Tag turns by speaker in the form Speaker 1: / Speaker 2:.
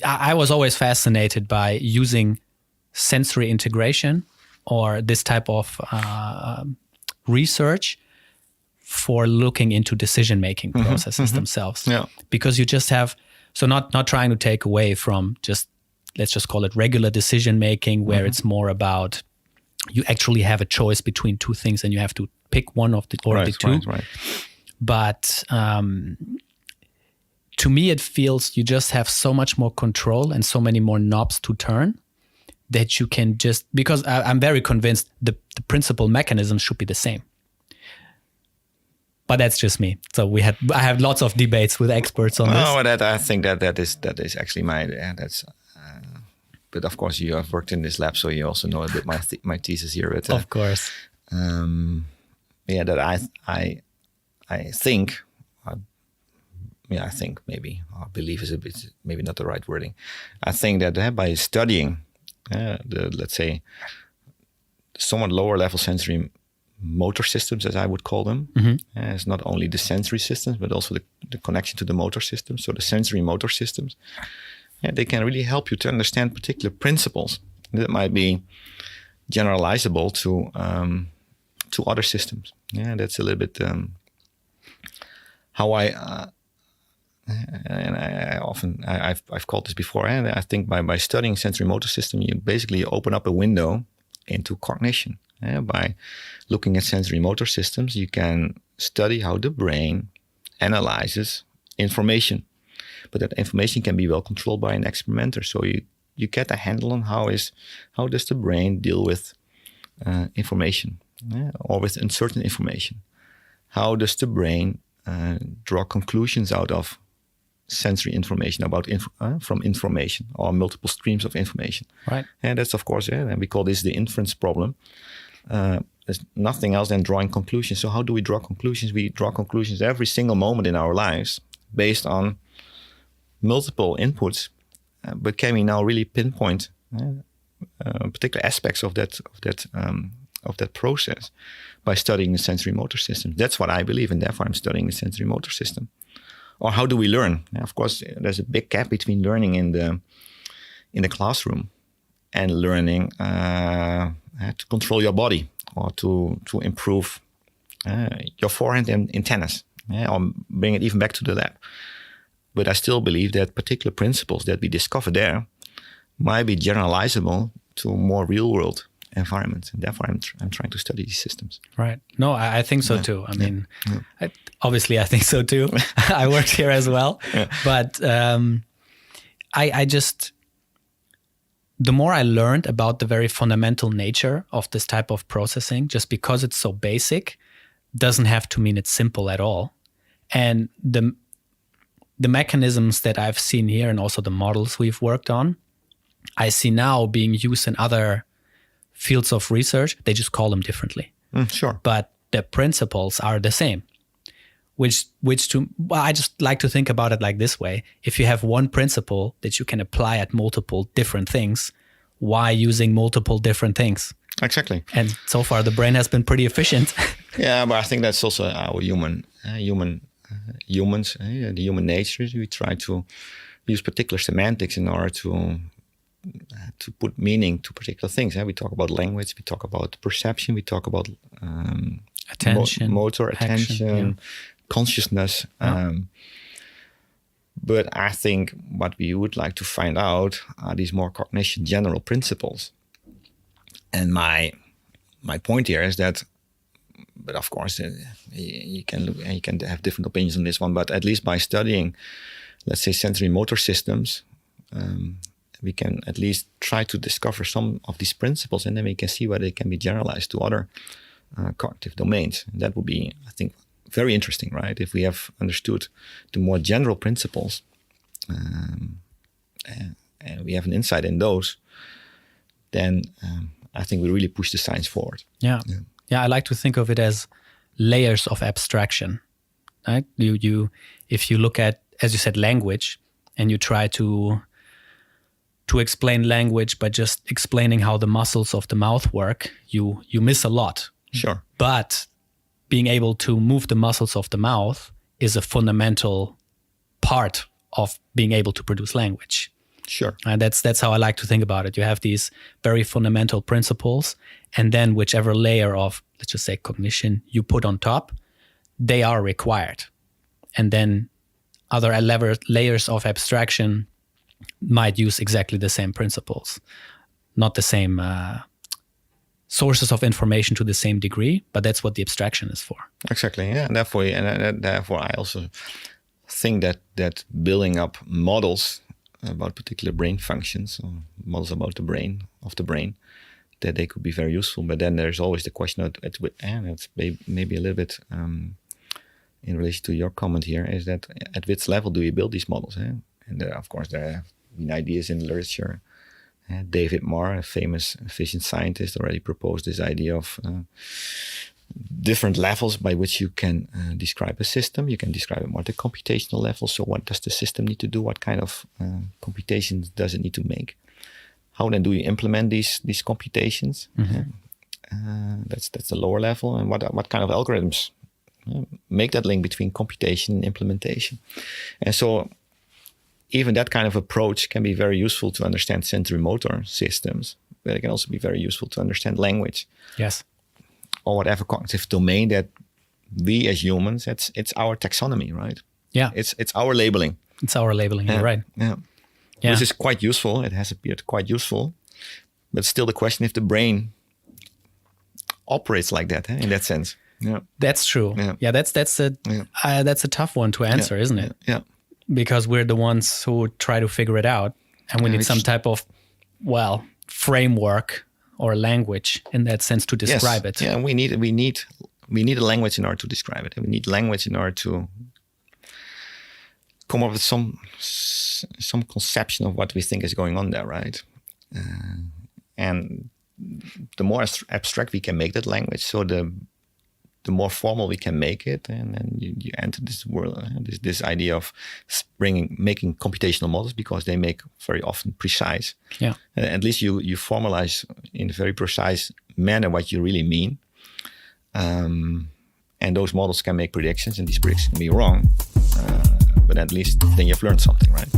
Speaker 1: I was always fascinated by using sensory integration or this type of research for looking into decision-making processes themselves.
Speaker 2: Yeah.
Speaker 1: Because you just have, so not trying to take away from just, let's just call it regular decision-making, where it's more about you actually have a choice between two things and you have to pick one of the two.
Speaker 2: Right.
Speaker 1: But to me, it feels you just have so much more control and so many more knobs to turn that you can just, because I'm very convinced the principal mechanisms should be the same. But that's just me. So I have lots of debates with experts on this.
Speaker 2: Oh, I think that is actually that's. But of course, you have worked in this lab, so you also know a bit my thesis here. But,
Speaker 1: of course.
Speaker 2: That I think. I think maybe, I believe is a bit maybe not the right wording. I think that by studying let's say somewhat lower level sensory motor systems, as I would call them, it's not only the sensory systems but also the connection to the motor systems. So the sensory motor systems, they can really help you to understand particular principles that might be generalizable to other systems. That's a little bit how and I've called this before, and I think by studying sensory motor system, you basically open up a window into cognition. By looking at sensory motor systems, you can study how the brain analyzes information, but that information can be well controlled by an experimenter. So you get a handle on how does the brain deal with information, or with uncertain information. How does the brain draw conclusions out of sensory information from information, or multiple streams of information.
Speaker 1: Right.
Speaker 2: And that's, of course, and we call this the inference problem. There's nothing else than drawing conclusions. So how do we draw conclusions? We draw conclusions every single moment in our lives based on multiple inputs. But can we now really pinpoint particular aspects of that process by studying the sensory motor system? That's what I believe, and therefore I'm studying the sensory motor system. Or how do we learn? Of course, there's a big gap between learning in the classroom and learning to control your body, or to improve your forehand in tennis, or bring it even back to the lab. But I still believe that particular principles that we discover there might be generalizable to more real-world environments, and therefore I'm trying to study these systems.
Speaker 1: Right. No, I think so too. I mean, obviously I think so too. I worked here as well, but I just, the more I learned about the very fundamental nature of this type of processing, just because it's so basic, doesn't have to mean it's simple at all. And the mechanisms that I've seen here, and also the models we've worked on, I see now being used in other fields of research. They just call them differently.
Speaker 2: Sure.
Speaker 1: But the principles are the same, I just like to think about it like this way. If you have one principle that you can apply at multiple different things, why using multiple different things?
Speaker 2: Exactly.
Speaker 1: And so far the brain has been pretty efficient.
Speaker 2: Yeah, but I think that's also our humans, the human nature. We try to use particular semantics in order to put meaning to particular things. We talk about language, we talk about perception, we talk about
Speaker 1: attention,
Speaker 2: motor attention, consciousness. But I think what we would like to find out are these more cognition general principles. And my point here is that, but of course you can have different opinions on this one, but at least by studying, let's say, sensory motor systems, we can at least try to discover some of these principles, and then we can see whether they can be generalized to other cognitive domains. And that would be, I think, very interesting, right? If we have understood the more general principles, and we have an insight in those, then I think we really push the science forward.
Speaker 1: Yeah, I like to think of it as layers of abstraction. Right? If you look at, as you said, language, and you try to explain language by just explaining how the muscles of the mouth work, you miss a lot.
Speaker 2: Sure.
Speaker 1: But being able to move the muscles of the mouth is a fundamental part of being able to produce language.
Speaker 2: Sure.
Speaker 1: And that's how I like to think about it. You have these very fundamental principles, and then whichever layer of, let's just say, cognition you put on top, they are required. And then other layers of abstraction might use exactly the same principles, not the same sources of information to the same degree, but that's what the abstraction is for.
Speaker 2: Exactly, yeah. And therefore I also think that building up models about particular brain functions, or models about the brain, that they could be very useful. But then there's always the question, and it's maybe a little bit in relation to your comment here, is that at which level do you build these models? Eh? And of course, there have been ideas in the literature. David Marr, a famous vision scientist, already proposed this idea of different levels by which you can describe a system. You can describe it more at the computational level. So what does the system need to do? What kind of computations does it need to make? How then do you implement these computations? Mm-hmm. That's the lower level. And what kind of algorithms make that link between computation and implementation? And so even that kind of approach can be very useful to understand sensory motor systems, but it can also be very useful to understand language.
Speaker 1: Yes.
Speaker 2: Or whatever cognitive domain that we as humans, it's our taxonomy, right?
Speaker 1: Yeah.
Speaker 2: It's our labeling.
Speaker 1: It's our labeling, you're right.
Speaker 2: Yeah. Which is quite useful. It has appeared quite useful. But still the question if the brain operates like that, in that sense. Yeah.
Speaker 1: That's true. Yeah, that's a tough one to answer, isn't it?
Speaker 2: Yeah.
Speaker 1: Because we're the ones who try to figure it out, and we need some type of, framework or language in that sense to describe it.
Speaker 2: Yeah, we need a language in order to describe it, and we need language in order to come up with some conception of what we think is going on there, right? And the more abstract we can make that language, so the more formal we can make it, and then you enter this world, this idea of making computational models, because they make very often precise.
Speaker 1: Yeah.
Speaker 2: At least you formalize in a very precise manner what you really mean. And those models can make predictions, and these predictions can be wrong. But at least then you've learned something, right?